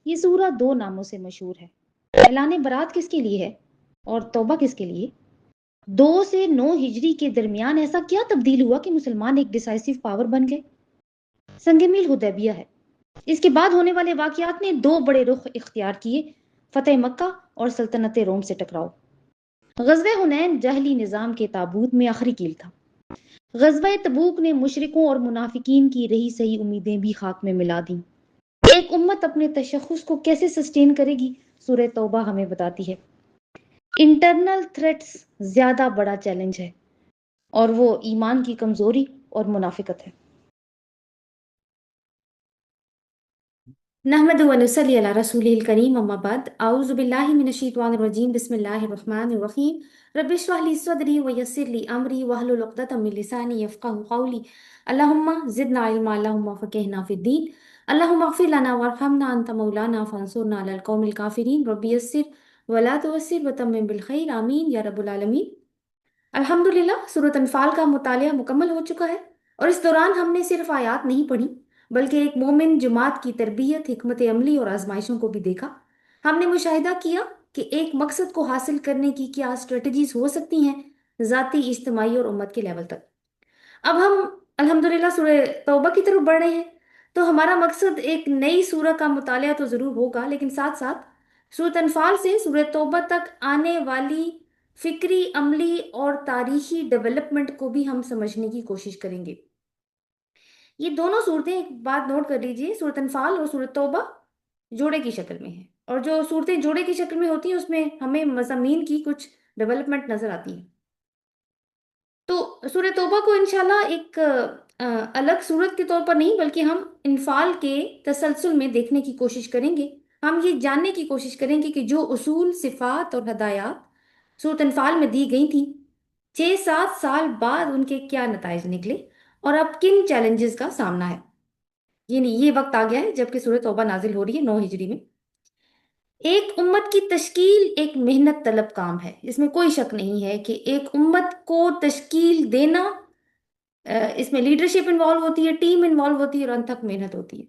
یہ سورہ دو ناموں سے مشہور ہے۔ اعلان برات کس کے لیے ہے اور توبہ کس کے لیے؟ 2 سے 9 ہجری کے درمیان ایسا کیا تبدیل ہوا کہ مسلمان ایک ڈیسائسو پاور بن گئے؟ سنگ میل حدیبیہ ہے۔ اس کے بعد ہونے والے واقعات نے 2 بڑے رخ اختیار کیے، فتح مکہ اور سلطنت روم سے ٹکراؤ۔ غزوہ حنین جاہلی نظام کے تابوت میں آخری کیل تھا۔ غزوہ تبوک نے مشرکوں اور منافقین کی رہی سہی امیدیں بھی خاک میں ملا دیں۔ ایک امت اپنے تشخص کو کیسے سسٹین کرے گی؟ سورہ توبہ ہمیں بتاتی ہے۔ انٹرنل تھریٹس زیادہ بڑا چیلنج ہے، اور وہ ایمان کی کمزوری اور منافقت ہے۔ نحمد و نصلی علی رسول الکریم، اما بعد، اعوذ باللہ من الشیطان الرجیم، بسم اللہ الرحمن الرحیم۔ رب اشرح لی صدری ویسر لی امری واحلل عقدۃ من لسانی یفقہوا قولی۔ اللہم زدنا علما، اللہم فقہنا فی الدین، اللہم اغفر لنا وارحمنا، انت مولانا فانصرنا علی القوم الکافرین، رب یسر ولا تعسر وتمم بالخیر، آمین یا رب العالمین۔ الحمدللہ سورۃ انفال کا مطالعہ مکمل ہو چکا ہے، اور اس دوران ہم نے صرف آیات نہیں پڑھی بلکہ ایک مومن جماعت کی تربیت، حکمت عملی اور آزمائشوں کو بھی دیکھا۔ ہم نے مشاہدہ کیا کہ ایک مقصد کو حاصل کرنے کی کیا اسٹریٹجیز ہو سکتی ہیں، ذاتی، اجتماعی اور امت کے لیول تک۔ اب ہم الحمدللہ سورہ توبہ کی طرف بڑھ رہے ہیں، تو ہمارا مقصد ایک نئی سورہ کا مطالعہ تو ضرور ہوگا، لیکن ساتھ ساتھ سورۃ انفال سے سورہ توبہ تک آنے والی فکری، عملی اور تاریخی ڈیولپمنٹ کو بھی ہم سمجھنے کی کوشش کریں گے۔ یہ دونوں صورتیں، ایک بات نوٹ کر لیجئے، سورۃ انفال اور سورۃ توبہ جوڑے کی شکل میں ہیں، اور جو صورتیں جوڑے کی شکل میں ہوتی ہیں اس میں ہمیں مضامین کی کچھ ڈیولپمنٹ نظر آتی ہیں۔ تو سورہ توبہ کو انشاءاللہ ایک الگ صورت کے طور پر نہیں بلکہ ہم انفال کے تسلسل میں دیکھنے کی کوشش کریں گے۔ ہم یہ جاننے کی کوشش کریں گے کہ جو اصول، صفات اور ہدایات سورۃ انفال میں دی گئی تھیں، 6-7 سال بعد ان کے کیا نتائج نکلے اور اب کن چیلنجز کا سامنا ہے۔ یعنی یہ وقت آ گیا ہے جبکہ سورہ توبہ نازل ہو رہی ہے 9 ہجری میں۔ ایک امت کی تشکیل ایک محنت طلب کام ہے، اس میں کوئی شک نہیں ہے کہ ایک امت کو تشکیل دینا، اس میں لیڈرشپ انوالو ہوتی ہے، ٹیم انوالو ہوتی ہے اور انتھک محنت ہوتی ہے۔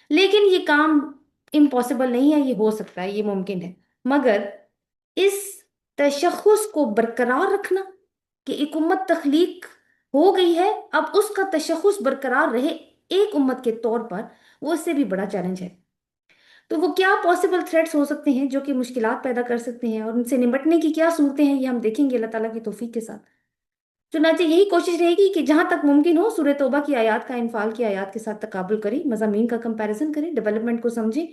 لیکن یہ کام امپاسبل نہیں ہے، یہ ہو سکتا ہے، یہ ممکن ہے، مگر اس تشخص کو برقرار رکھنا کہ ایک امت تخلیق ہو گئی ہے، اب اس کا تشخص برقرار رہے ایک امت کے طور پر، وہ اس سے بھی بڑا چیلنج ہے۔ تو وہ کیا پاسبل تھریٹس ہو سکتے ہیں جو کہ مشکلات پیدا کر سکتے ہیں، اور ان سے نمٹنے کی کیا صورتیں ہیں، یہ ہم دیکھیں گے اللہ تعالیٰ کی توفیق کے ساتھ۔ چنانچہ یہی کوشش رہے گی کہ جہاں تک ممکن ہو سورہ توبہ کی آیات کا انفال کی آیات کے ساتھ تقابل کریں، مضامین کا کمپیریزن کریں، ڈیولپمنٹ کو سمجھیں،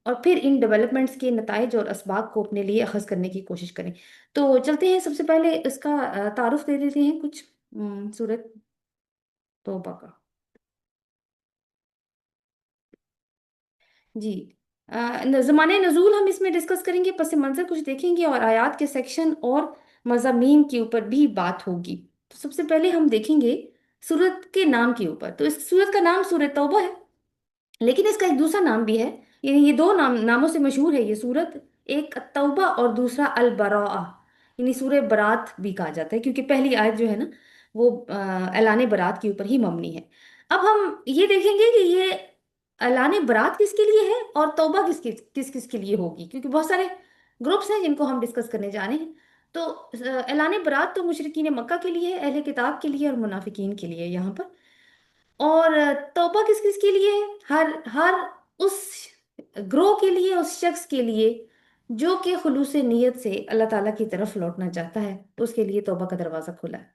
اور پھر ان ڈیولپمنٹس کے نتائج اور اسباق کو اپنے لیے اخذ کرنے کی کوشش کریں۔ تو چلتے ہیں، سب سے پہلے اس کا تعارف دے دیتے ہیں کچھ سورہ توبہ کا۔ جی، زمانہ نزول ہم اس میں ڈسکس کریں گے، پس منظر کچھ دیکھیں گے، اور آیات کے سیکشن اور مضامین کے اوپر بھی بات ہوگی۔ تو سب سے پہلے ہم دیکھیں گے سورت کے نام کے اوپر۔ تو اس سورت کا نام سورہ توبہ ہے، لیکن اس کا ایک دوسرا نام بھی ہے، یعنی یہ دو ناموں سے مشہور ہے یہ سورت، ایک توبہ اور دوسرا البراءہ، یعنی سورہ برات بھی کہا جاتا ہے، کیونکہ پہلی آیت جو ہے نا وہ اعلان برات کے اوپر ہی مبنی ہے۔ اب ہم یہ دیکھیں گے کہ یہ اعلان برات کس کے لیے ہے اور توبہ کس کے لیے ہوگی، کیونکہ بہت سارے گروپس ہیں جن کو ہم ڈسکس کرنے جا رہے ہیں۔ تو اعلان برات تو مشرکین مکہ کے لیے ہے، اہل کتاب کے لیے اور منافقین کے لیے یہاں پر، اور توبہ کس کے لیے ہے؟ ہر اس گروہ کے لیے، اس شخص کے لیے جو کہ خلوص نیت سے اللہ تعالیٰ کی طرف لوٹنا چاہتا ہے، اس کے لیے توبہ کا دروازہ کھلا ہے۔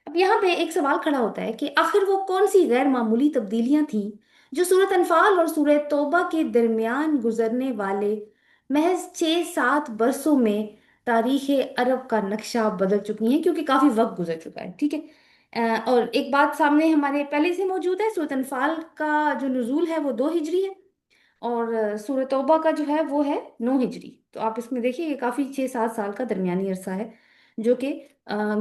اب یہاں پہ ایک سوال کھڑا ہوتا ہے کہ آخر وہ کون سی غیر معمولی تبدیلیاں تھیں جو سورۃ انفال اور سورہ توبہ کے درمیان گزرنے والے محض 6-7 برسوں میں تاریخ عرب کا نقشہ بدل چکی ہیں، کیونکہ کافی وقت گزر چکا ہے، ٹھیک ہے۔ اور ایک بات سامنے ہمارے پہلے سے موجود ہے، سورۃ انفال کا جو نزول ہے وہ 2 ہجری ہے، اور سورہ توبہ کا جو ہے وہ ہے 9 ہجری۔ تو آپ اس میں دیکھیے یہ کافی 6-7 سال کا درمیانی عرصہ ہے جو کہ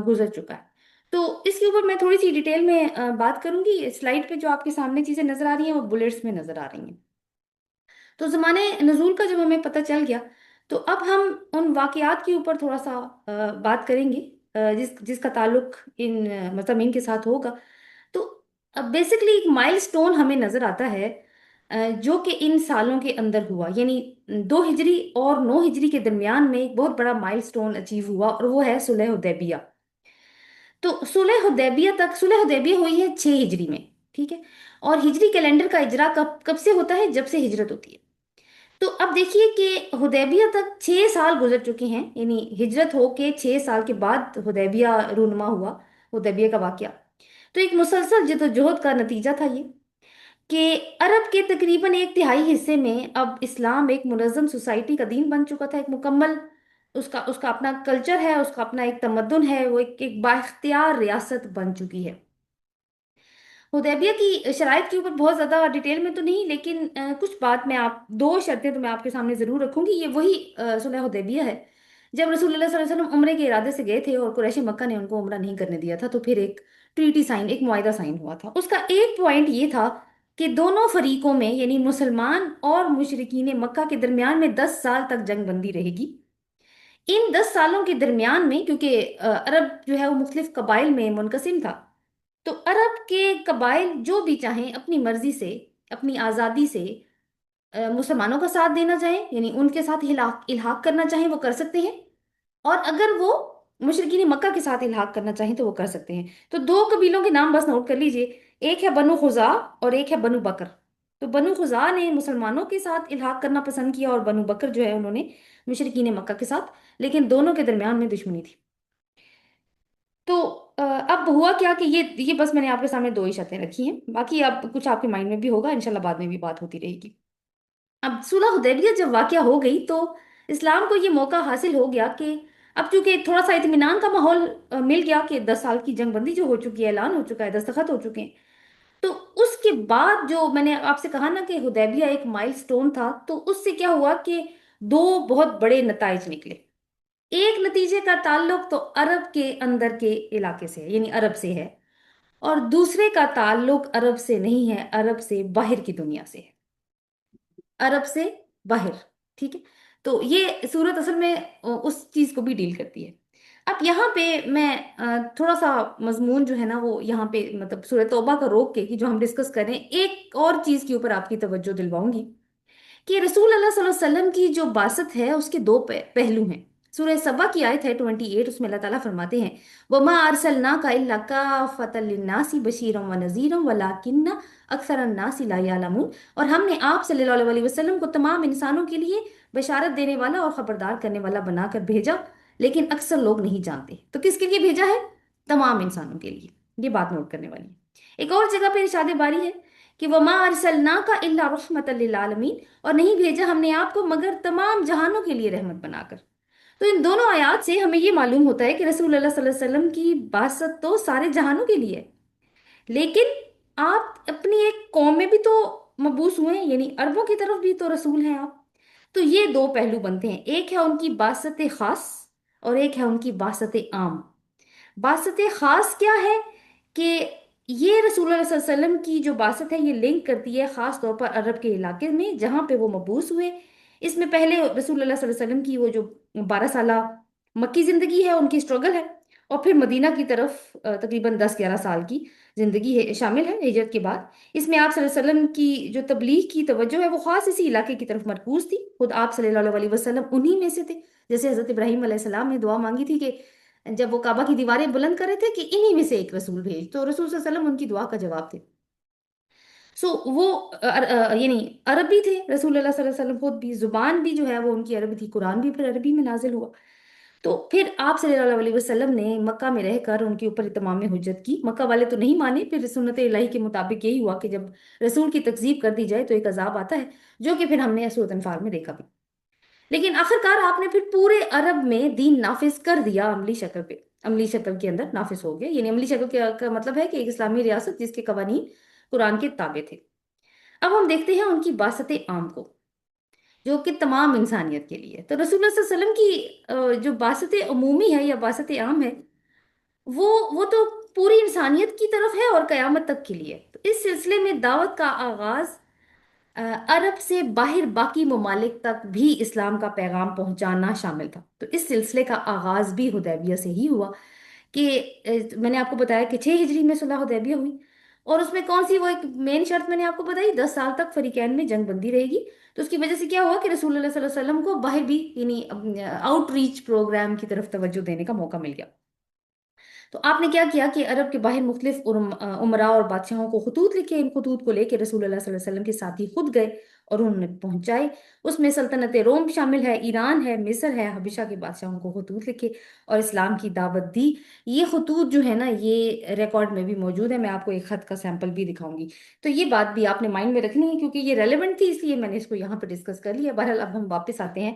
گزر چکا ہے۔ تو اس کے اوپر میں تھوڑی سی ڈیٹیل میں بات کروں گی۔ سلائیڈ پہ جو آپ کے سامنے چیزیں نظر آ رہی ہیں وہ بلٹس میں نظر آ رہی ہیں۔ تو زمانے نزول کا جب ہمیں پتہ چل گیا، تو اب ہم ان واقعات کے اوپر تھوڑا سا بات کریں گے جس کا تعلق ان مضامین کے ساتھ ہوگا۔ تو بیسکلی ایک مائل سٹون ہمیں نظر آتا ہے جو کہ ان سالوں کے اندر ہوا، یعنی 2 ہجری اور 9 ہجری کے درمیان میں ایک بہت بڑا مائل سٹون اچیو ہوا، اور وہ ہے صلح حدیبیہ۔ تو صلح حدیبیہ ہوئی ہے 6 ہجری میں، ٹھیک ہے؟ اور ہجری کیلنڈر کا اجرا کب کب سے ہوتا ہے؟ جب سے ہجرت ہوتی ہے۔ تو اب دیکھیے کہ حدیبیہ تک 6 سال گزر چکے ہیں، یعنی ہجرت ہو کے 6 سال کے بعد حدیبیہ رونما ہوا، حدیبیہ کا واقعہ۔ تو ایک مسلسل جدوجہد کا نتیجہ تھا یہ، کہ عرب کے تقریباً 1/3 حصے میں اب اسلام ایک منظم سوسائٹی کا دین بن چکا تھا، ایک مکمل، اس کا اپنا کلچر ہے، اس کا اپنا ایک تمدن ہے، وہ ایک بااختیار ریاست بن چکی ہے۔ حدیبیہ کی شرائط کے اوپر بہت زیادہ ڈیٹیل میں تو نہیں، لیکن کچھ بات میں 2 شرطیں تو میں آپ کے سامنے ضرور رکھوں گی۔ یہ وہی صلح حدیبیہ ہے جب رسول اللہ صلی اللہ علیہ وسلم عمرے کے ارادے سے گئے تھے اور قریش مکہ نے ان کو عمرہ نہیں کرنے دیا تھا، تو پھر ایک ٹریٹی سائن، ایک معاہدہ سائن ہوا تھا۔ اس کا ایک پوائنٹ یہ تھا کہ دونوں فریقوں میں، یعنی مسلمان اور مشرکین مکہ کے درمیان میں 10 سال تک جنگ بندی رہے گی۔ ان 10 سالوں کے درمیان میں، کیونکہ عرب جو ہے وہ مختلف قبائل میں منقسم تھا، تو عرب کے قبائل جو بھی چاہیں اپنی مرضی سے، اپنی آزادی سے مسلمانوں کا ساتھ دینا چاہیں، یعنی ان کے ساتھ الحاق کرنا چاہیں وہ کر سکتے ہیں، اور اگر وہ مشرکین مکہ کے ساتھ الحاق کرنا چاہیں تو وہ کر سکتے ہیں۔ تو 2 قبیلوں کے نام بس نوٹ کر لیجئے، ایک ہے بنو خزاع اور ایک ہے بنو بکر۔ تو بنو خزاع نے مسلمانوں کے ساتھ الحاق کرنا پسند کیا، اور بنو بکر جو ہے انہوں نے مشرکین مکہ کے ساتھ، لیکن دونوں کے درمیان میں دشمنی تھی۔ تو اب ہوا کیا کہ یہ بس میں نے آپ کے سامنے 2 ہی شرطیں رکھی ہیں، باقی اب کچھ آپ کے مائنڈ میں بھی ہوگا انشاءاللہ، بعد میں بھی بات ہوتی رہے گی۔ اب صلح حدیبیہ جب واقعہ ہو گئی تو اسلام کو یہ موقع حاصل ہو گیا کہ اب چونکہ تھوڑا سا اطمینان کا ماحول مل گیا کہ 10 سال کی جنگ بندی جو ہو چکی ہے، اعلان ہو چکا ہے، دستخط ہو چکے ہیں، تو اس کے بعد جو میں نے آپ سے کہا نا کہ حدیبیہ ایک مائل سٹون تھا، تو اس سے کیا ہوا کہ 2 بہت بڑے نتائج نکلے۔ ایک نتیجے کا تعلق تو عرب کے اندر کے علاقے سے ہے، یعنی عرب سے ہے، اور دوسرے کا تعلق عرب سے نہیں ہے، عرب سے باہر کی دنیا سے ہے، عرب سے باہر، ٹھیک ہے؟ تو یہ صورت اصل میں اس چیز کو بھی ڈیل کرتی ہے۔ اب یہاں پہ میں تھوڑا سا مضمون جو ہے نا وہ یہاں پہ مطلب سورہ توبہ کا روک کے کہ جو ہم ڈسکس کریں، ایک اور چیز کے اوپر آپ کی توجہ دلواؤں گی کہ رسول اللہ صلی اللہ علیہ وسلم کی جو بعثت ہے اس کے 2 پہلو ہیں۔ سورہ سبا کی آیت ہے 28، اس میں اللہ تعالیٰ فرماتے ہیں وَمَا أَرْسَلْنَاكَ إِلَّا كَافَّةً لِلنَّاسِ بَشِيرًا وَنَذِيرًا وَلَكِنَّ أَكْثَرَ النَّاسِ لَا يَعْلَمُونَ، اور ہم نے آپ صلی اللہ علیہ وسلم کو تمام انسانوں کے لیے بشارت دینے والا اور خبردار کرنے والا بنا کر بھیجا، لیکن اکثر لوگ نہیں جانتے۔ تو کس کے لیے بھیجا ہے؟ تمام انسانوں کے لیے، یہ بات نوٹ کرنے والی ہے۔ ایک اور جگہ پہ ارشاد باری ہے کہ وَمَا أَرْسَلْنَاكَ إِلَّا رَحْمَةً لِلْعَالَمِينَ، اور نہیں بھیجا ہم نے آپ کو مگر تمام جہانوں کے لیے رحمت بنا کر۔ تو ان دونوں آیات سے ہمیں یہ معلوم ہوتا ہے کہ رسول اللہ صلی اللہ علیہ وسلم کی بعثت تو سارے جہانوں کے لیے ہے، لیکن آپ اپنی ایک قوم میں بھی تو مبعوث ہوئے ہیں، یعنی عربوں کی طرف بھی تو رسول ہیں آپ۔ تو یہ 2 پہلو بنتے ہیں، ایک ہے ان کی بعثت خاص اور ایک ہے ان کی بعثت عام۔ بعثت خاص کیا ہے کہ یہ رسول اللہ صلی اللہ علیہ وسلم کی جو بعثت ہے یہ لنک کرتی ہے خاص طور پر عرب کے علاقے میں جہاں پہ وہ مبعوث ہوئے۔ اس میں پہلے رسول اللہ صلی اللہ علیہ وسلم کی وہ جو 12 سالہ مکی زندگی ہے، ان کی اسٹرگل ہے، اور پھر مدینہ کی طرف تقریباً 10-11 سال کی زندگی ہے شامل ہے ہجرت کے بعد۔ اس میں آپ صلی اللہ علیہ وسلم کی جو تبلیغ کی توجہ ہے وہ خاص اسی علاقے کی طرف مرکوز تھی، خود آپ صلی اللہ علیہ وسلم انہی میں سے تھے۔ جیسے حضرت ابراہیم علیہ السلام نے دعا مانگی تھی کہ جب وہ کعبہ کی دیواریں بلند کر رہے تھے کہ انہی میں سے ایک رسول بھیج، تو رسول صلی اللہ علیہ وسلم ان کی دعا کا جواب تھے۔ سو وہ یعنی عربی تھے رسول اللہ صلی اللہ علیہ وسلم، خود بھی زبان بھی جو ہے وہ ان کی عربی تھی، قرآن بھی پھر عربی میں نازل ہوا۔ تو پھر آپ صلی اللہ علیہ وسلم نے مکہ میں رہ کر ان کے اوپر اتمام حجت کی۔ مکہ والے تو نہیں مانے، پھر سنت الہی کے مطابق یہی ہوا کہ جب رسول کی تکذیب کر دی جائے تو ایک عذاب آتا ہے، جو کہ پھر ہم نے سورۃ انفال میں دیکھا بھی۔ لیکن آخرکار آپ نے پھر پورے عرب میں دین نافذ کر دیا، عملی شکل پہ، عملی شکل کے اندر نافذ ہو گیا، یعنی عملی شکل کا مطلب ہے کہ ایک اسلامی ریاست جس کے قوانین قرآن کے تابع تھے۔ اب ہم دیکھتے ہیں ان کی بعثت عام کو، جو کہ تمام انسانیت کے لیے۔ تو رسول اللہ صلی اللہ علیہ وسلم کی جو بعثت عمومی ہے یا بعثت عام ہے، وہ تو پوری انسانیت کی طرف ہے اور قیامت تک کے لیے۔ تو اس سلسلے میں دعوت کا آغاز عرب سے باہر باقی ممالک تک بھی اسلام کا پیغام پہنچانا شامل تھا۔ تو اس سلسلے کا آغاز بھی حدیبیہ سے ہی ہوا کہ میں نے آپ کو بتایا کہ 6 ہجری میں صلح حدیبیہ ہوئی، اور اس میں کون سی وہ ایک مین شرط میں نے آپ کو بتائی، 10 سال تک فریقین میں جنگ بندی رہے گی. تو اس کی وجہ سے کیا ہوا کہ رسول اللہ صلی اللہ علیہ وسلم کو باہر بھی یعنی آؤٹ ریچ پروگرام کی طرف توجہ دینے کا موقع مل گیا. تو آپ نے کیا کیا کہ عرب کے باہر مختلف امراء اور بادشاہوں کو خطوط لکھے. ان خطوط کو لے کے رسول اللہ صلی اللہ علیہ وسلم کے ساتھی خود گئے اور انہوں نے پہنچائے. اس میں سلطنت روم شامل ہے، ایران ہے، مصر ہے، حبشہ کے بادشاہوں کو خطوط لکھے اور اسلام کی دعوت دی. یہ خطوط جو ہے نا یہ ریکارڈ میں بھی موجود ہے. میں آپ کو ایک خط کا سیمپل بھی دکھاؤں گی. تو یہ بات بھی آپ نے مائنڈ میں رکھنی ہے کیونکہ یہ ریلیونٹ تھی، اس لیے میں نے اس کو یہاں پہ ڈسکس کر لیا. بہرحال اب ہم واپس آتے ہیں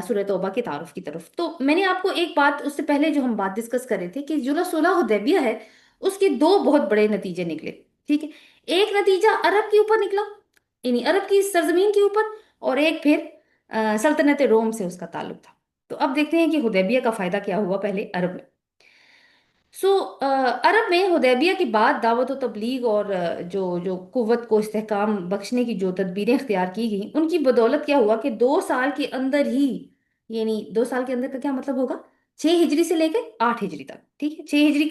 سورہ توبہ کے تعارف کی طرف. تو میں نے آپ کو ایک بات اس سے پہلے جو ہم بات ڈسکس کر رہے تھے کہ جو صلح حدیبیہ ہے اس کے دو بہت بڑے نتیجے نکلے. ٹھیک ہے، ایک نتیجہ عرب کے اوپر نکلا، یعنی عرب کی سرزمین کے اوپر، اور ایک پھر سلطنت روم سے اس کا تعلق تھا. تو اب دیکھتے ہیں کہ حدیبیہ کا فائدہ کیا ہوا پہلے عرب میں. سو عرب میں حدیبیہ کے بعد دعوت و تبلیغ اور جو قوت کو استحکام بخشنے کی جو تدبیریں اختیار کی گئیں ان کی بدولت کیا ہوا کہ 2 سال کے اندر ہی، یعنی 2 سال کے اندر کا کیا مطلب ہوگا، 6 ہجری سے لے کے 8 ہجری تک. ٹھیک ہے، 6 ہجری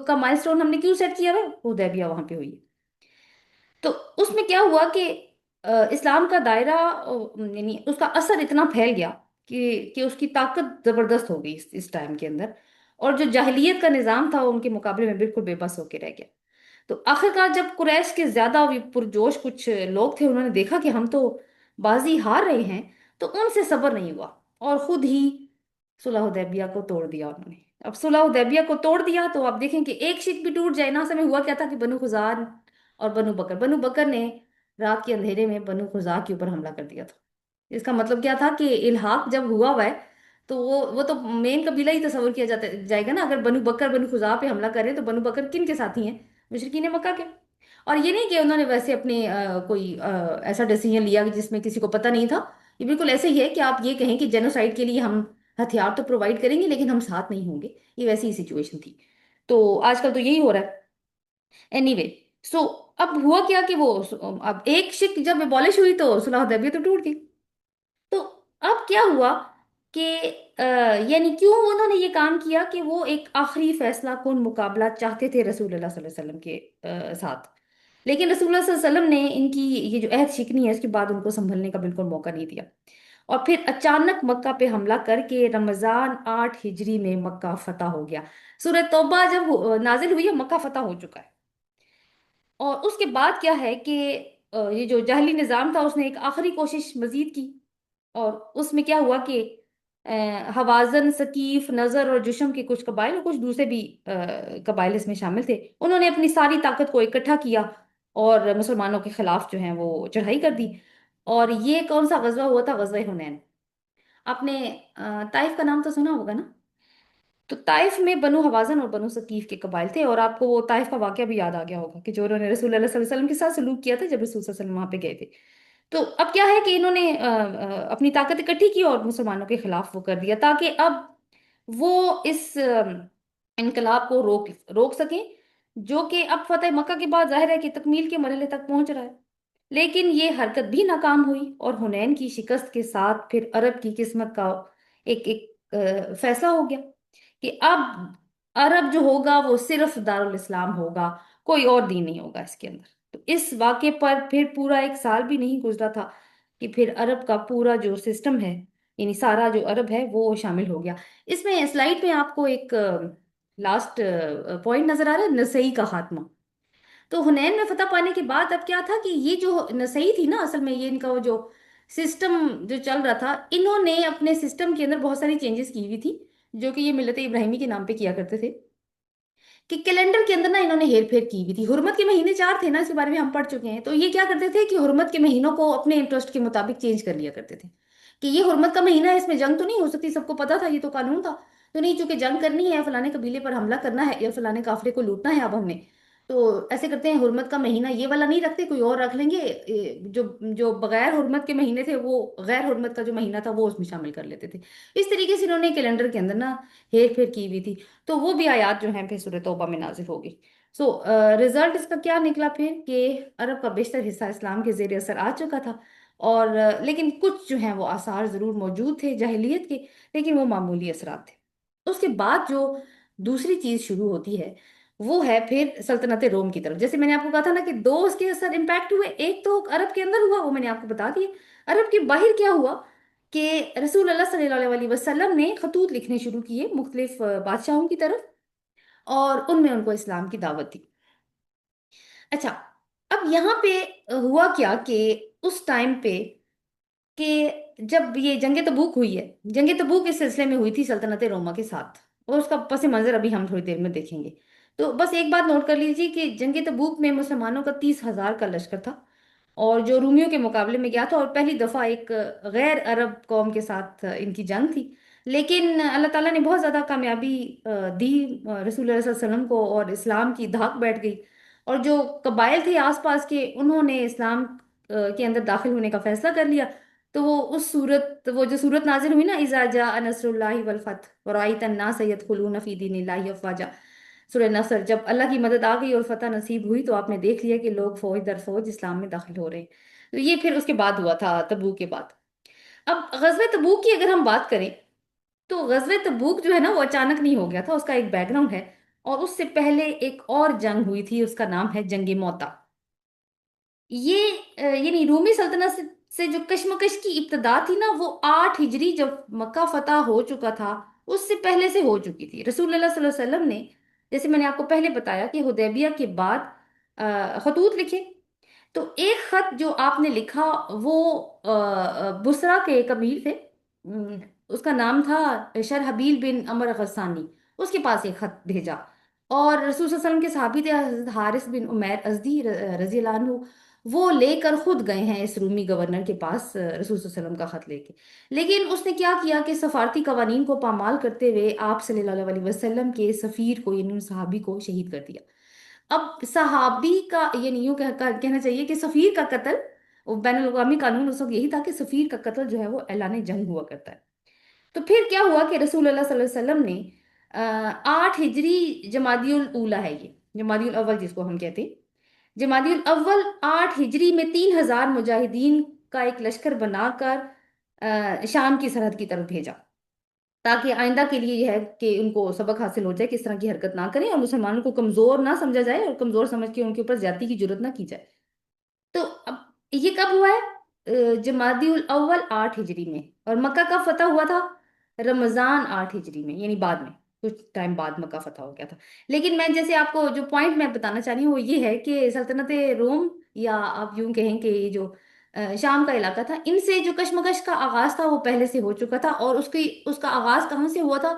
کا مائل سٹون ہم نے کیوں سیٹ کیا ہے، حدیبیہ وہاں پہ ہوئی ہے. تو اس میں کیا ہوا کہ اسلام کا دائرہ یعنی اس کا اثر اتنا پھیل گیا کہ اس کی طاقت زبردست ہو گئی اس ٹائم کے اندر. اور جو جاہلیت کا نظام تھا وہ ان کے مقابلے میں بالکل بے بس ہو کے رہ گیا. تو آخرکار جب قریش کے زیادہ پرجوش کچھ لوگ تھے انہوں نے دیکھا کہ ہم تو بازی ہار رہے ہیں، تو ان سے صبر نہیں ہوا اور خود ہی صلح حدیبیہ کو توڑ دیا انہوں نے. اب صلح حدیبیہ کو توڑ دیا تو آپ دیکھیں کہ ایک شک بھی ٹوٹ جائے نا. اصل میں ہوا کیا تھا کہ بنو خزاعہ اور بنو بکر نے رات کے اندھیرے میں بنو خزاعہ کے اوپر حملہ کر دیا تھا. اس کا مطلب کیا تھا کہ الحاق جب ہوا ہے تو وہ تو مین قبیلہ ہی تصور کیا جائے گا نا. اگر بنو بکر بنو خزاعہ پہ حملہ کرے تو بنو بکر کن کے ساتھی ہیں، مشرکین مکہ کے. اور یہ نہیں کہ انہوں نے ویسے اپنے کوئی ایسا ڈیسیجن لیا کہ جس میں کسی کو پتہ نہیں تھا. یہ بالکل ایسے ہی ہے کہ آپ یہ کہیں کہ جینوسائیڈ کے لیے ہم ہتھیار تو پرووائڈ کریں گے لیکن ہم ساتھ نہیں ہوں گے. یہ ویسی ہی سچویشن تھی. تو آج کل تو یہی ہو رہا ہے. اینی وے، سو اب ہوا کیا کہ وہ اب ایک شک جب ابالش ہوئی تو صلح حدیبیہ تو ٹوٹ گئی. تو اب کیا ہوا کہ یعنی کیوں انہوں نے یہ کام کیا کہ وہ ایک آخری فیصلہ کن مقابلہ چاہتے تھے رسول اللہ صلی اللہ علیہ وسلم کے ساتھ. لیکن رسول اللہ صلی اللہ علیہ وسلم نے ان کی یہ جو عہد شکنی ہے اس کے بعد ان کو سنبھلنے کا بالکل موقع نہیں دیا. اور پھر اچانک مکہ پہ حملہ کر کے رمضان 8 ہجری میں مکہ فتح ہو گیا. سورہ توبہ جب نازل ہوئی ہے مکہ فتح ہو چکا ہے. اور اس کے بعد کیا ہے کہ یہ جو جاہلی نظام تھا اس نے ایک آخری کوشش مزید کی. اور اس میں کیا ہوا کہ حوازن، ثقیف، نظر اور جشم کے کچھ قبائل اور کچھ دوسرے بھی قبائل اس میں شامل تھے. انہوں نے اپنی ساری طاقت کو اکٹھا کیا اور مسلمانوں کے خلاف جو ہیں وہ چڑھائی کر دی. اور یہ کون سا غزوہ ہوا تھا؟ غزوہ حنین. آپ نے طائف کا نام تو سنا ہوگا نا. تو طائف میں بنو حوازن اور بنو ثقیف کے قبائل تھے. اور آپ کو وہ طائف کا واقعہ بھی یاد آ گیا ہوگا کہ جو انہوں نے رسول اللہ صلی اللہ علیہ وسلم کے ساتھ سلوک کیا تھا جب رسول صلی اللہ علیہ وسلم وہاں پہ گئے تھے. تو اب کیا ہے کہ انہوں نے اپنی طاقت اکٹھی کی اور مسلمانوں کے خلاف وہ کر دیا تاکہ اب وہ اس انقلاب کو روک سکیں جو کہ اب فتح مکہ کے بعد ظاہر ہے کہ تکمیل کے مرحلے تک پہنچ رہا ہے. لیکن یہ حرکت بھی ناکام ہوئی اور حنین کی شکست کے ساتھ پھر عرب کی قسمت کا ایک فیصلہ ہو گیا کہ اب عرب جو ہوگا وہ صرف دارالاسلام ہوگا، کوئی اور دین نہیں ہوگا اس کے اندر. تو اس واقعے پر پھر پورا 1 سال بھی نہیں گزرا تھا کہ پھر عرب کا پورا جو سسٹم ہے یعنی سارا جو عرب ہے وہ شامل ہو گیا. اس میں سلائیڈ میں آپ کو ایک لاسٹ پوائنٹ نظر آ رہا ہے، نسائی کا خاتمہ. تو حنین میں فتح پانے کے بعد اب کیا تھا کہ یہ جو نسائی تھی نا، اصل میں یہ ان کا وہ جو سسٹم جو چل رہا تھا انہوں نے اپنے سسٹم کے اندر بہت ساری چینجز کی ہوئی تھی جو کہ یہ ملت ابراہیمی کے نام پہ کیا کرتے تھے. کہ کیلنڈر کے اندر نا انہوں نے ہیر پھیر کی ہوئی تھی. حرمت کے مہینے 4 تھے نا، اس کے بارے میں ہم پڑھ چکے ہیں. تو یہ کیا کرتے تھے کہ حرمت کے مہینوں کو اپنے انٹرسٹ کے مطابق چینج کر لیا کرتے تھے کہ یہ حرمت کا مہینہ ہے، اس میں جنگ تو نہیں ہو سکتی، سب کو پتا تھا، یہ تو قانون تھا. تو نہیں، چونکہ جنگ کرنی ہے، فلانے قبیلے پر حملہ کرنا ہے یا فلانے قافلے کو لوٹنا ہے اب ہم نے، تو ایسے کرتے ہیں حرمت کا مہینہ یہ والا نہیں رکھتے، کوئی اور رکھ لیں گے. جو جو بغیر حرمت کے مہینے تھے وہ غیر حرمت کا جو مہینہ تھا وہ اس میں شامل کر لیتے تھے. اس طریقے سے انہوں نے کیلنڈر کے اندر نا ہیر پھیر کی ہوئی تھی. تو وہ بھی آیات جو ہیں پھر سورہ توبہ میں نازل ہوگی. سو رزلٹ اس کا کیا نکلا پھر کہ عرب کا بیشتر حصہ اسلام کے زیر اثر آ چکا تھا. اور لیکن کچھ جو ہیں وہ آثار ضرور موجود تھے جاہلیت کے، لیکن وہ معمولی اثرات تھے. اس کے بعد جو دوسری چیز شروع ہوتی ہے وہ ہے پھر سلطنت روم کی طرف. جیسے میں نے آپ کو کہا تھا نا کہ دو اس کے اثر امپیکٹ ہوئے، ایک تو عرب کے اندر ہوا، وہ میں نے آپ کو بتا دیا. عرب کے باہر کیا ہوا کہ رسول اللہ صلی اللہ علیہ وسلم نے خطوط لکھنے شروع کیے مختلف بادشاہوں کی طرف، اور ان میں ان کو اسلام کی دعوت دی. اچھا، اب یہاں پہ ہوا کیا کہ اس ٹائم پہ کہ جب یہ جنگ تبوک ہوئی ہے، جنگ تبوک اس سلسلے میں ہوئی تھی سلطنت روما کے ساتھ، اور اس کا پس منظر ابھی ہم تھوڑی دیر میں دیکھیں گے. تو بس ایک بات نوٹ کر لیجیے کہ جنگ تبوک میں مسلمانوں کا 30,000 کا لشکر تھا، اور جو رومیوں کے مقابلے میں گیا تھا، اور پہلی دفعہ ایک غیر عرب قوم کے ساتھ ان کی جنگ تھی. لیکن اللہ تعالیٰ نے بہت زیادہ کامیابی دی رسول اللہ صلی اللہ علیہ وسلم کو، اور اسلام کی دھاک بیٹھ گئی. اور جو قبائل تھے آس پاس کے، انہوں نے اسلام کے اندر داخل ہونے کا فیصلہ کر لیا. تو وہ جو صورت نازل ہوئی نا، اذا جاء نصر اللہ والفتح ورأیت الناس يدخلون فی دین اللہ افواجا، سورہ نصر، جب اللہ کی مدد آ گئی اور فتح نصیب ہوئی تو آپ نے دیکھ لیا کہ لوگ فوج در فوج اسلام میں داخل ہو رہے ہیں. تو یہ پھر اس کے بعد ہوا تھا، تبوک کے بعد. اب غزوہ تبوک کی اگر ہم بات کریں تو غزوہ تبوک جو ہے نا وہ اچانک نہیں ہو گیا تھا، اس کا ایک بیک گراؤنڈ ہے. اور اس سے پہلے ایک اور جنگ ہوئی تھی، اس کا نام ہے جنگ موتا. یہ یعنی رومی سلطنت سے جو کشمکش کی ابتدا تھی نا، وہ 8 ہجری جب مکہ فتح ہو چکا تھا اس سے پہلے سے ہو چکی تھی. رسول اللہ صلی اللہ علیہ وسلم نے، جیسے میں نے آپ کو پہلے بتایا کہ حدیبیہ کے بعد خطوط لکھے. تو ایک خط جو آپ نے لکھا وہ بسرا کے ایک امیر تھے، اس کا نام تھا شرحبیل بن عمر غسانی. اس کے پاس ایک خط بھیجا، اور رسول صلی اللہ علیہ وسلم کے صحابی تھے حضرت حارث بن عمیر ازدی رضی اللہ عنہ. وہ لے کر خود گئے ہیں اس رومی گورنر کے پاس رسول صلی اللہ علیہ وسلم کا خط لے کے. لیکن اس نے کیا کیا کہ سفارتی قوانین کو پامال کرتے ہوئے آپ صلی اللہ علیہ وسلم کے سفیر کو، یعنی صحابی کو شہید کر دیا. اب صحابی کا، یعنی یوں کہنا چاہیے کہ سفیر کا قتل، وہ بین الاقوامی قانون اس وقت یہی تھا کہ سفیر کا قتل جو ہے وہ اعلان جنگ ہوا کرتا ہے. تو پھر کیا ہوا کہ رسول اللہ صلی اللہ علیہ وسلم نے 8 ہجری جمادی الاولیٰ ہے، یہ جمادی الاول جس کو ہم کہتے ہیں، جمادی الاول 8 ہجری میں 3,000 مجاہدین کا ایک لشکر بنا کر شام کی سرحد کی طرف بھیجا، تاکہ آئندہ کے لیے یہ ہے کہ ان کو سبق حاصل ہو جائے، کس طرح کی حرکت نہ کریں اور مسلمانوں کو کمزور نہ سمجھا جائے، اور کمزور سمجھ کے ان کے اوپر زیادتی کی جرت نہ کی جائے. تو اب یہ کب ہوا ہے؟ جمادی الاول 8 ہجری میں. اور مکہ کا فتح ہوا تھا رمضان 8 ہجری میں، یعنی بعد میں کچھ ٹائم بعد مکہ فتح ہو گیا تھا. لیکن میں جیسے آپ کو جو پوائنٹ میں بتانا چاہ رہی ہوں وہ یہ ہے کہ سلطنت روم، یا آپ یوں کہیں کہ یہ جو شام کا علاقہ تھا، ان سے جو کشمکش کا آغاز تھا وہ پہلے سے ہو چکا تھا. اور اس کا آغاز کہاں سے ہوا تھا؟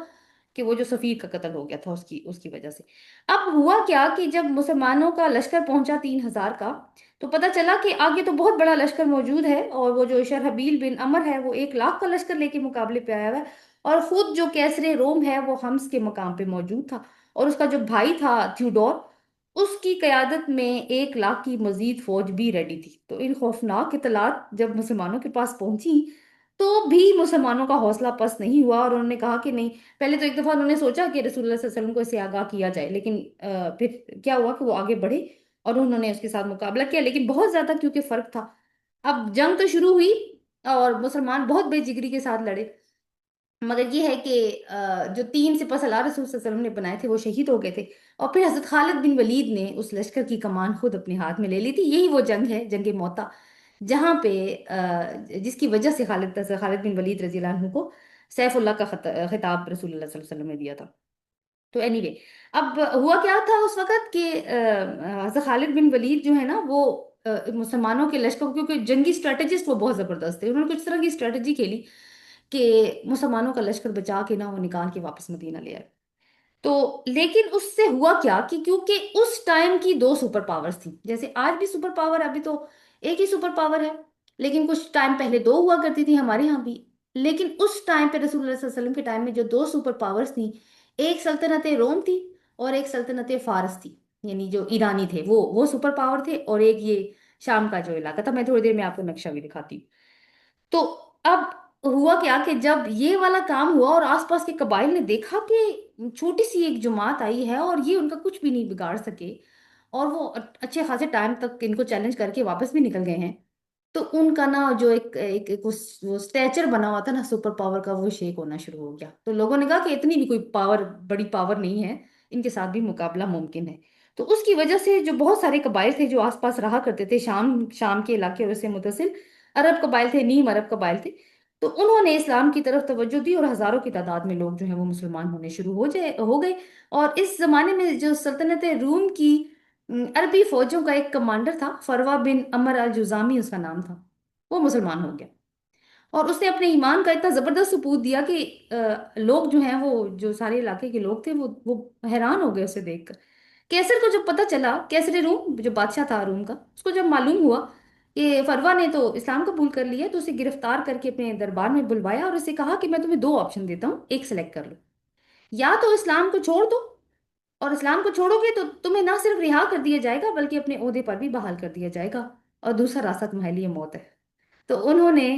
کہ وہ جو سفیر کا قتل ہو گیا تھا اس کی وجہ سے. اب ہوا کیا کہ جب مسلمانوں کا لشکر پہنچا 3,000 کا، تو پتہ چلا کہ آگے تو بہت بڑا لشکر موجود ہے، اور وہ جو شرحبیل بن عمر ہے وہ 1 لاکھ کا لشکر لے کے مقابلے پہ آیا ہوا ہے. اور خود جو کیسر روم ہے وہ حمص کے مقام پہ موجود تھا، اور اس کا جو بھائی تھا تھیوڈور، اس کی قیادت میں 1 لاکھ کی مزید فوج بھی ریڈی تھی. تو ان خوفناک اطلاعات جب مسلمانوں کے پاس پہنچی تو بھی مسلمانوں کا حوصلہ پست نہیں ہوا، اور انہوں نے کہا کہ نہیں. پہلے تو ایک دفعہ انہوں نے سوچا کہ رسول اللہ صلی اللہ علیہ وسلم کو اس سے آگاہ کیا جائے، لیکن پھر کیا ہوا کہ وہ آگے بڑھے اور انہوں نے اس کے ساتھ مقابلہ کیا، لیکن بہت زیادہ کیونکہ فرق تھا. اب جنگ تو شروع ہوئی اور مسلمان بہت بے جگری کے ساتھ لڑے، مگر یہ ہے کہ جو 3 سپہ سالار رسول صلی اللہ علیہ وسلم نے بنائے تھے وہ شہید ہو گئے تھے. اور پھر حضرت خالد بن ولید نے اس لشکر کی کمان خود اپنے ہاتھ میں لے لی تھی. یہی وہ جنگ ہے، جنگ موتا، جہاں پہ جس کی وجہ سے خالد بن ولید رضی اللہ عنہ کو سیف اللہ کا خطاب رسول اللہ صلی اللہ علیہ وسلم نے دیا تھا. تو اینی وے، اب ہوا کیا تھا اس وقت کہ حضرت خالد بن ولید جو ہے نا وہ مسلمانوں کے لشکر کو، کیونکہ جنگی اسٹریٹجسٹ وہ بہت زبردست تھے، انہوں نے کچھ طرح کی اسٹریٹجی کھیلی کہ مسلمانوں کا لشکر بچا کے نا وہ نکال کے واپس مدینہ لے آئے. تو لیکن اس سے ہوا کیا کہ کیونکہ اس ٹائم کی 2 سپر پاورز تھیں، جیسے آج بھی سپر پاور، ابھی تو ایک ہی سپر پاور ہے، لیکن کچھ ٹائم پہلے 2 ہوا کرتی تھی ہمارے ہاں بھی. لیکن اس ٹائم پہ رسول اللہ صلی اللہ علیہ وسلم کے ٹائم میں جو 2 سپر پاورز تھیں، ایک سلطنت روم تھی اور ایک سلطنت فارس تھی، یعنی جو ایرانی تھے وہ سپر پاور تھے، اور ایک یہ شام کا جو علاقہ تھا. میں تھوڑی دیر میں آپ کو نقشہ بھی دکھاتی ہوں. تو اب ہوا کیا کہ جب یہ والا کام ہوا اور آس پاس کے قبائل نے دیکھا کہ چھوٹی سی ایک جماعت آئی ہے اور یہ ان کا کچھ بھی نہیں بگاڑ سکے، اور وہ اچھے خاصے ٹائم تک ان کو چیلنج کر کے واپس بھی نکل گئے ہیں، تو ان کا نا جو ایک وہ اسٹیچر بنا ہوا تھا نا سپر پاور کا، وہ شیک ہونا شروع ہو گیا. تو لوگوں نے کہا کہ اتنی بھی کوئی پاور، بڑی پاور نہیں ہے، ان کے ساتھ بھی مقابلہ ممکن ہے۔ تو اس کی وجہ سے جو بہت سارے قبائل تھے جو آس پاس رہا کرتے تھے، شام کے علاقے اور اس سے متصل عرب قبائل تھے، نیم عرب قبائل تھے، تو انہوں نے اسلام کی طرف توجہ دی اور ہزاروں کی تعداد میں لوگ جو ہیں وہ مسلمان ہونے شروع ہو گئے۔ اور اس زمانے میں جو سلطنت روم کی عربی فوجوں کا ایک کمانڈر تھا، فروا بن عمر الجزامی اس کا نام تھا، وہ مسلمان ہو گیا۔ اور اس نے اپنے ایمان کا اتنا زبردست ثبوت دیا کہ لوگ جو ہیں، وہ جو سارے علاقے کے لوگ تھے، وہ حیران ہو گئے اسے دیکھ کر۔ کیسر کو جب پتہ چلا، کیسر روم جو بادشاہ تھا روم کا، اس کو جب معلوم ہوا کہ فروا نے تو اسلام قبول کر لیا، تو اسے گرفتار کر کے اپنے دربار میں بلوایا اور اسے کہا کہ میں تمہیں دو آپشن دیتا ہوں، ایک سلیکٹ کر لو، یا تو اسلام کو چھوڑ دو، اور اسلام کو چھوڑو گے تو تمہیں نہ صرف رہا کر دیا جائے گا بلکہ اپنے عہدے پر بھی بحال کر دیا جائے گا، اور دوسرا راستہ تمہارے لیے موت ہے۔ تو انہوں نے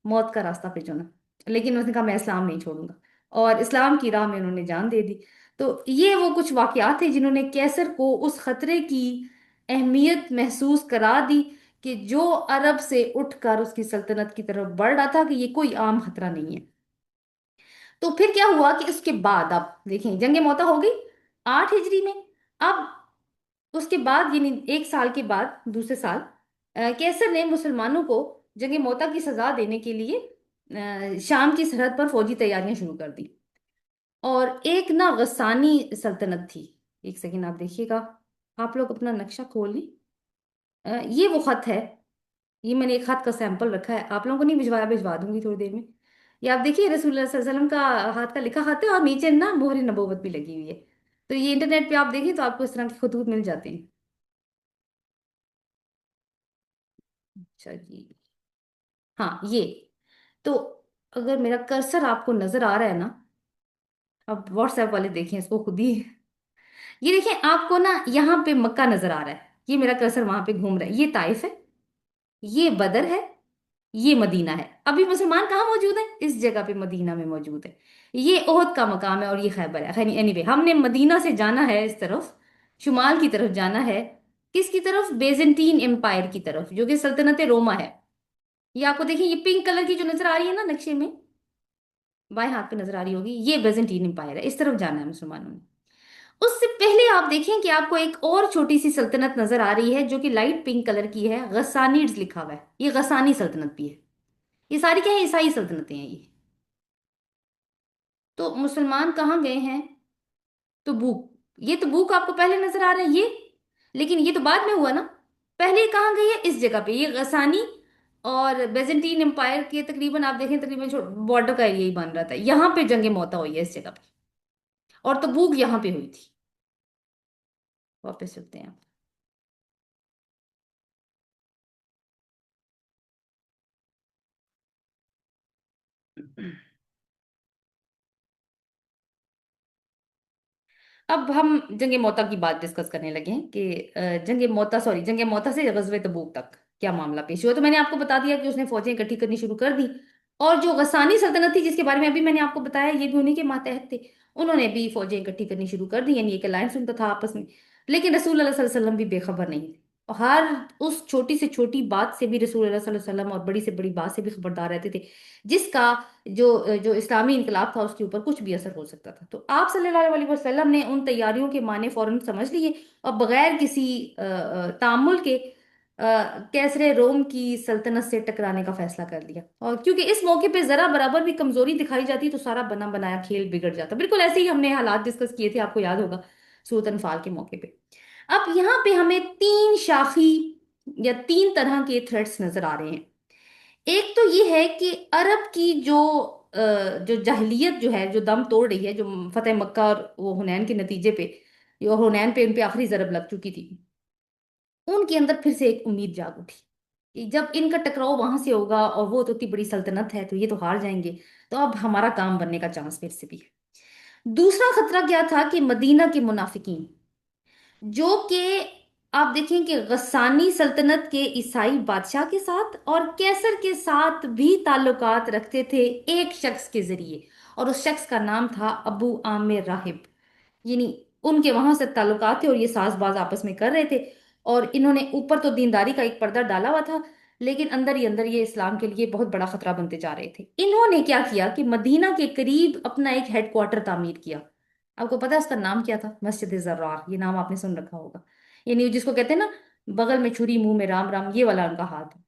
موت کا راستہ پہ چنا، لیکن انہوں نے کہا میں اسلام نہیں چھوڑوں گا، اور اسلام کی راہ میں انہوں نے جان دے دی۔ تو یہ وہ کچھ واقعات تھے جنہوں نے کیسر کو اس خطرے کی اہمیت محسوس کرا دی کہ جو عرب سے اٹھ کر اس کی سلطنت کی طرف بڑھ رہا تھا، کہ یہ کوئی عام خطرہ نہیں ہے۔ تو پھر کیا ہوا کہ اس کے بعد اب دیکھیں جنگ موتا ہو گئی 8 ہجری میں۔ اب اس کے بعد یعنی ایک سال کے بعد دوسرے سال کیسر نے مسلمانوں کو جنگ موتا کی سزا دینے کے لیے شام کی سرحد پر فوجی تیاریاں شروع کر دی۔ اور ایک نہ غسانی سلطنت تھی، ایک سیکنڈ آپ دیکھیے گا، آپ لوگ اپنا نقشہ کھول لیں۔ یہ وہ خط ہے، یہ میں نے ایک خط کا سیمپل رکھا ہے، آپ لوگوں کو نہیں بھجوایا، بھجوا دوں گی تھوڑی دیر میں۔ یہ آپ دیکھیے رسول اللہ صلی اللہ علیہ وسلم کا ہاتھ کا لکھا خط ہے، اور نیچے نا مہر نبوت بھی لگی ہوئی ہے۔ تو یہ انٹرنیٹ پہ آپ دیکھیں تو آپ کو اس طرح کے خطوط مل جاتے ہیں۔ اچھا جی، ہاں یہ تو اگر میرا کرسر آپ کو نظر آ رہا ہے نا، اب واٹس ایپ والے دیکھیں اس کو خود ہی، یہ دیکھیں آپ کو نا یہاں پہ مکہ نظر آ رہا ہے، یہ میرا کرسر وہاں پہ گھوم رہا ہے، یہ طائف ہے، یہ بدر ہے، یہ مدینہ ہے۔ ابھی مسلمان کہاں موجود ہیں؟ اس جگہ پہ مدینہ میں موجود ہے۔ یہ احد کا مقام ہے اور یہ خیبر ہے۔ اینی وے ہم نے مدینہ سے جانا ہے اس طرف، شمال کی طرف جانا ہے، کس کی طرف؟ بیزنٹین امپائر کی طرف، جو کہ سلطنت روما ہے۔ یہ آپ کو دیکھیں، یہ پنک کلر کی جو نظر آ رہی ہے نا نقشے میں، بائیں ہاتھ پہ نظر آ رہی ہوگی، یہ بیزنٹین امپائر ہے، اس طرف جانا ہے مسلمانوں نے۔ اس سے پہلے آپ دیکھیں کہ آپ کو ایک اور چھوٹی سی سلطنت نظر آ رہی ہے جو کہ لائٹ پنک کلر کی ہے، غسانیڈز لکھا ہوا ہے، یہ غسانی سلطنت بھی ہے۔ یہ ساری کیا ہیں؟ عیسائی سلطنتیں ہیں یہ۔ تو مسلمان کہاں گئے ہیں؟ تبوک، یہ تبوک آپ کو پہلے نظر آ رہا ہے یہ، لیکن یہ تو بعد میں ہوا نا، پہلے کہاں گئی ہے؟ اس جگہ پہ، یہ غسانی اور بیزنٹین امپائر کے تقریباً آپ دیکھیں تقریباً بارڈر کا ایریا ہی بن رہا تھا، یہاں پہ جنگ موتا ہوئی ہے اس جگہ پہ، اور تبوک یہاں پہ ہوئی تھی۔ واپس چلتے ہیں آپ۔ اب ہم جنگ موتا کی بات ڈسکس کرنے لگے ہیں کہ جنگ موتا سے غزوہ تبوک تک کیا معاملہ پیش ہوا۔ تو میں نے آپ کو بتا دیا کہ اس نے فوجیں اکٹھی کرنی شروع کر دی، اور جو غسانی سلطنت تھی جس کے بارے میں ابھی میں نے آپ کو بتایا، یہ بھی انہیں کے ماتحت تھے، انہوں نے بھی فوجیں اکٹھی کرنی شروع کر دی، یعنی ایک الائنس ان کا تھا آپس میں۔ لیکن رسول اللہ صلی اللہ علیہ وسلم بھی بے خبر نہیں تھے، اور ہر اس چھوٹی سے چھوٹی بات سے بھی رسول اللہ صلی اللہ علیہ وسلم، اور بڑی سے بڑی بات سے بھی خبردار رہتے تھے، جس کا جو جو اسلامی انقلاب تھا اس کے اوپر کچھ بھی اثر ہو سکتا تھا۔ تو آپ صلی اللہ علیہ وسلم نے ان تیاریوں کے معنی فوراً سمجھ لیے، اور بغیر کسی تعامل کے کیسر روم کی سلطنت سے ٹکرانے کا فیصلہ کر لیا۔ اور کیونکہ اس موقع پہ ذرا برابر بھی کمزوری دکھائی جاتی تو سارا بنا بنایا کھیل بگڑ جاتا۔ بالکل ایسے ہی ہم نے حالات ڈسکس کیے تھے، آپ کو یاد ہوگا، سورۃ انفال کے موقع پہ۔ اب یہاں پہ ہمیں تین شاخی یا تین طرح کے تھریٹس نظر آ رہے ہیں۔ ایک تو یہ ہے کہ عرب کی جو جاہلیت جو ہے، جو دم توڑ رہی ہے، جو فتح مکہ اور وہ حنین کے نتیجے پہ، اور حنین پہ ان پہ آخری ضرب لگ چکی تھی، ان کے اندر پھر سے ایک امید جاگ اٹھی کہ جب ان کا ٹکراؤ وہاں سے ہوگا، اور وہ تو اتنی بڑی سلطنت ہے تو یہ تو ہار جائیں گے، تو اب ہمارا کام بننے کا چانس پھر سے بھی ہے۔ دوسرا خطرہ کیا تھا کہ مدینہ کے منافقین، جو کہ آپ دیکھیں کہ غسانی سلطنت کے عیسائی بادشاہ کے ساتھ اور کیسر کے ساتھ بھی تعلقات رکھتے تھے ایک شخص کے ذریعے، اور اس شخص کا نام تھا ابو عامر راہب، یعنی ان کے وہاں سے تعلقات تھے اور یہ ساز باز آپس میں کر رہے تھے، اور انہوں نے اوپر تو دینداری کا ایک پردہ ڈالا ہوا تھا، لیکن اندر ہی اندر یہ اسلام کے لیے بہت بڑا خطرہ بنتے جا رہے تھے۔ انہوں نے کیا کیا کہ مدینہ کے قریب اپنا ایک ہیڈ کوارٹر تعمیر کیا، آپ کو پتا ہے اس کا نام کیا تھا؟ مسجد زرار، یہ نام آپ نے سن رکھا ہوگا، یعنی جس کو کہتے ہیں نا بغل میں چھری منہ میں رام رام، یہ والا ان کا ہاتھ ہے۔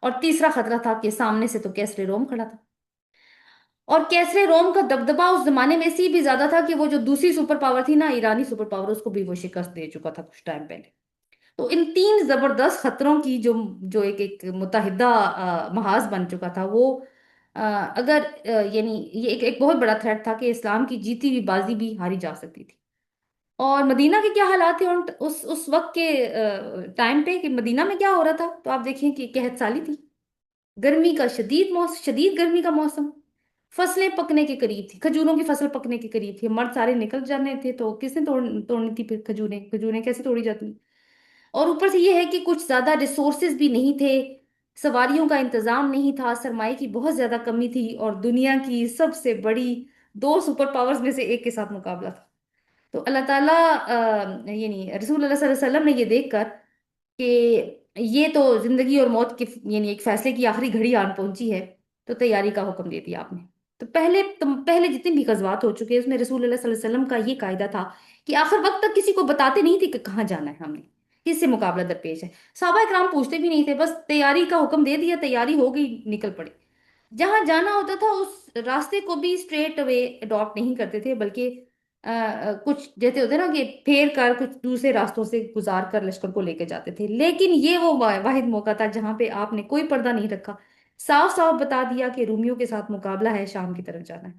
اور تیسرا خطرہ تھا کہ سامنے سے تو کیسر روم کھڑا تھا، اور کیسر روم کا دبدبا اس زمانے میں اسی بھی زیادہ تھا کہ وہ جو دوسری سپر پاور تھی نا، ایرانی سپر پاور، اس کو بھی وہ شکست دے چکا تھا کچھ ٹائم پہلے۔ تو ان تین زبردست خطروں کی جو جو ایک متحدہ محاذ بن چکا تھا وہ، اگر یعنی یہ ایک بہت بڑا تھریٹ تھا کہ اسلام کی جیتی ہوئی بازی بھی ہاری جا سکتی تھی۔ اور مدینہ کے کیا حالات تھے اس وقت کے ٹائم پہ، کہ مدینہ میں کیا ہو رہا تھا؟ تو آپ دیکھیں کہ قحط سالی تھی، گرمی کا شدید موسم، شدید گرمی کا موسم، فصلیں پکنے کے قریب تھی، کھجوروں کی فصل پکنے کے قریب تھی، مرد سارے نکل جانے تھے، تو کس نے توڑنی تھی پھر کھجوریں؟ کھجوریں کیسے توڑی جاتی ہیں؟ اور اوپر سے یہ ہے کہ کچھ زیادہ ریسورسز بھی نہیں تھے، سواریوں کا انتظام نہیں تھا، سرمائے کی بہت زیادہ کمی تھی، اور دنیا کی سب سے بڑی دو سپر پاورز میں سے ایک کے ساتھ مقابلہ تھا۔ تو اللہ تعالیٰ یعنی رسول اللہ صلی اللہ علیہ وسلم نے یہ دیکھ کر کہ یہ تو زندگی اور موت کے یعنی ایک فیصلے کی آخری گھڑی آن پہنچی ہے، تو تیاری کا حکم دے دیا آپ نے۔ تو پہلے جتنے بھی غزوات ہو چکے اس میں رسول اللہ صلی اللہ علیہ وسلم کا یہ قاعدہ تھا کہ آخر وقت تک کسی کو بتاتے نہیں تھے کہ کہاں جانا ہے ہم نے، کس سے مقابلہ درپیش ہے۔ صحابہ کرام پوچھتے بھی نہیں تھے، بس تیاری کا حکم دے دیا، تیاری ہو گئی، نکل پڑے۔ جہاں جانا ہوتا تھا اس راستے کو بھی اسٹریٹ اوے اڈاپٹ نہیں کرتے تھے، بلکہ کچھ جیسے ہوتے ہیں نا کہ پھیر کر کچھ دوسرے راستوں سے گزار کر لشکر کو لے کے جاتے تھے۔ لیکن یہ وہ واحد موقع تھا جہاں پہ آپ نے کوئی پردہ نہیں رکھا، صاف صاف بتا دیا کہ رومیوں کے ساتھ مقابلہ ہے، شام کی طرف جانا ہے۔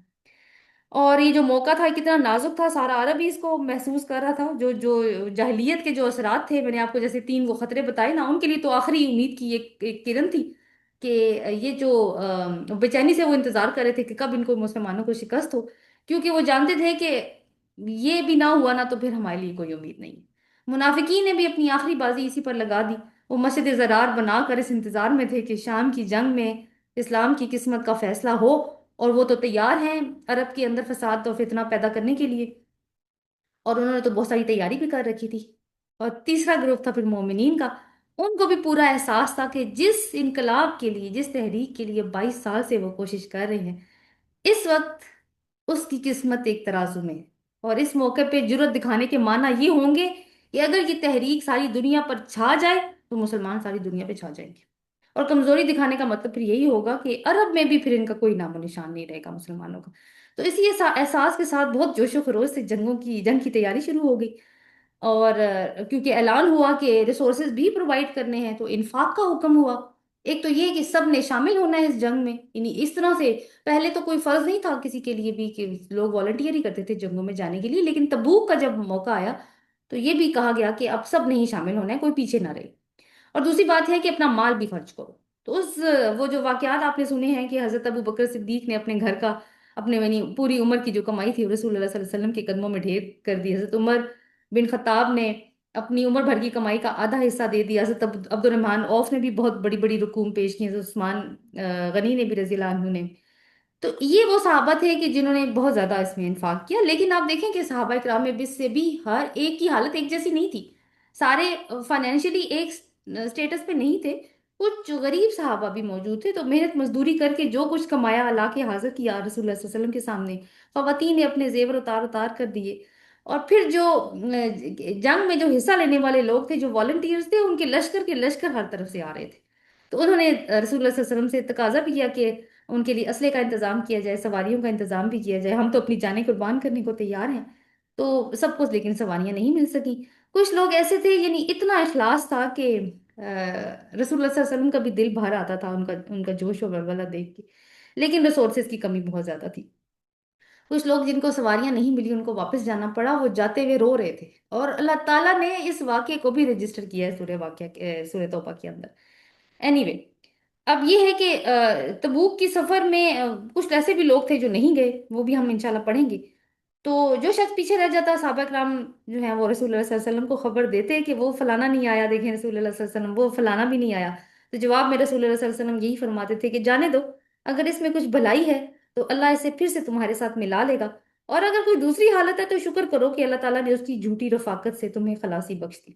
اور یہ جو موقع تھا کتنا نازک تھا، سارا عرب ہی اس کو محسوس کر رہا تھا۔ جو جو جاہلیت کے جو اثرات تھے، میں نے آپ کو جیسے تین وہ خطرے بتائے نا، ان کے لیے تو آخری امید کی ایک کرن تھی کہ یہ جو بے چینی سے وہ انتظار کر رہے تھے کہ کب ان کو مسلمانوں کو شکست ہو، کیونکہ وہ جانتے تھے کہ یہ بھی نہ ہوا نا تو پھر ہمارے لیے کوئی امید نہیں۔ منافقین نے بھی اپنی آخری بازی اسی پر لگا دی، وہ مسجد زرار بنا کر اس انتظار میں تھے کہ شام کی جنگ میں اسلام کی قسمت کا فیصلہ ہو، اور وہ تو تیار ہیں عرب کے اندر فساد اور فتنہ پیدا کرنے کے لیے، اور انہوں نے تو بہت ساری تیاری بھی کر رکھی تھی۔ اور تیسرا گروہ تھا پھر مومنین کا، ان کو بھی پورا احساس تھا کہ جس انقلاب کے لیے، جس تحریک کے لیے 22 سال سے وہ کوشش کر رہے ہیں، اس وقت اس کی قسمت ایک ترازو میں ہے۔ اور اس موقع پہ جرت دکھانے کے معنی یہ ہوں گے کہ اگر یہ تحریک ساری دنیا پر چھا جائے تو مسلمان ساری دنیا پہ چھا جائیں گے، اور کمزوری دکھانے کا مطلب پھر یہی ہوگا کہ عرب میں بھی پھر ان کا کوئی نام و نشان نہیں رہے گا مسلمانوں کا۔ تو اسی احساس کے ساتھ بہت جوش و خروش سے جنگ کی تیاری شروع ہو گئی۔ اور کیونکہ اعلان ہوا کہ ریسورسز بھی پرووائڈ کرنے ہیں تو انفاق کا حکم ہوا۔ ایک تو یہ کہ سب نے شامل ہونا ہے اس جنگ میں، یعنی اس طرح سے پہلے تو کوئی فرض نہیں تھا کسی کے لیے بھی کہ لوگ والنٹیئر ہی کرتے تھے جنگوں میں جانے کے لیے، لیکن تبوک کا جب موقع آیا تو یہ بھی کہا گیا کہ اب سب نے ہی شامل ہونا ہے، کوئی پیچھے نہ رہے۔ اور دوسری بات ہے کہ اپنا مال بھی خرچ کرو۔ تو وہ جو واقعات آپ نے سنے ہیں کہ حضرت ابو بکر صدیق نے اپنے گھر کا، اپنے یعنی پوری عمر کی جو کمائی تھی رسول اللہ صلی اللہ علیہ وسلم کے قدموں میں ڈھیر کر دی، حضرت عمر بن خطاب نے اپنی عمر بھر کی کمائی کا آدھا حصہ دے دیا، حضرت عبد الرحمن عوف نے بھی بہت بڑی بڑی رقوم پیش کی، حضرت عثمان غنی نے بھی رضی اللہ عنہ نے۔ تو یہ وہ صحابہ تھے کہ جنہوں نے بہت زیادہ اس میں انفاق کیا۔ لیکن آپ دیکھیں کہ صحابہ کرام میں سے بھی ہر ایک کی حالت ایک جیسی نہیں تھی، سارے فائنینشلی ایک سٹیٹس پہ نہیں تھے، کچھ غریب صحابہ بھی موجود تھے، تو محنت مزدوری کر کے جو کچھ کمایا لا کے حاضر کیا رسول اللہ صلی اللہ علیہ وسلم کے سامنے، خواتین نے اپنے زیور اتار اتار کر دیے۔ اور پھر جو جنگ میں جو حصہ لینے والے لوگ تھے، جو والنٹیئرز تھے، ان کے لشکر ہر طرف سے آ رہے تھے، تو انہوں نے رسول اللہ صلی اللہ علیہ وسلم سے تقاضا بھی کیا کہ ان کے لیے اسلحے کا انتظام کیا جائے، سواریوں کا انتظام بھی کیا جائے، ہم تو اپنی جانیں قربان کرنے کو تیار ہیں۔ تو سب کچھ لیکن سواریاں نہیں مل سکی۔ کچھ لوگ ایسے تھے، یعنی اتنا اخلاص تھا کہ رسول اللہ صلی اللہ علیہ وسلم کا بھی دل بھر آتا تھا ان کا جوش و ولولہ دیکھ کے، لیکن ریسورسز کی کمی بہت زیادہ تھی۔ کچھ لوگ جن کو سواریاں نہیں ملی ان کو واپس جانا پڑا، وہ جاتے ہوئے رو رہے تھے، اور اللہ تعالیٰ نے اس واقعے کو بھی رجسٹر کیا ہے سورہ توبہ کے اندر۔ اینی وے، اب یہ ہے کہ تبوک کی سفر میں کچھ ایسے بھی لوگ تھے جو نہیں گئے، وہ بھی ہم انشاءاللہ پڑھیں گے۔ تو جو شخص پیچھے رہ جاتا، صحابہ کرام جو ہیں وہ رسول اللہ صلی اللہ علیہ وسلم کو خبر دیتے کہ وہ فلانا نہیں آیا، دیکھیں رسول اللہ صلی اللہ علیہ وسلم وہ فلانا بھی نہیں آیا، تو جواب میں رسول اللہ صلی اللہ علیہ وسلم یہی فرماتے تھے کہ جانے دو، اگر اس میں کچھ بھلائی ہے تو اللہ اسے پھر سے تمہارے ساتھ ملا لے گا، اور اگر کوئی دوسری حالت ہے تو شکر کرو کہ اللہ تعالیٰ نے اس کی جھوٹی رفاقت سے تمہیں خلاصی بخش دی۔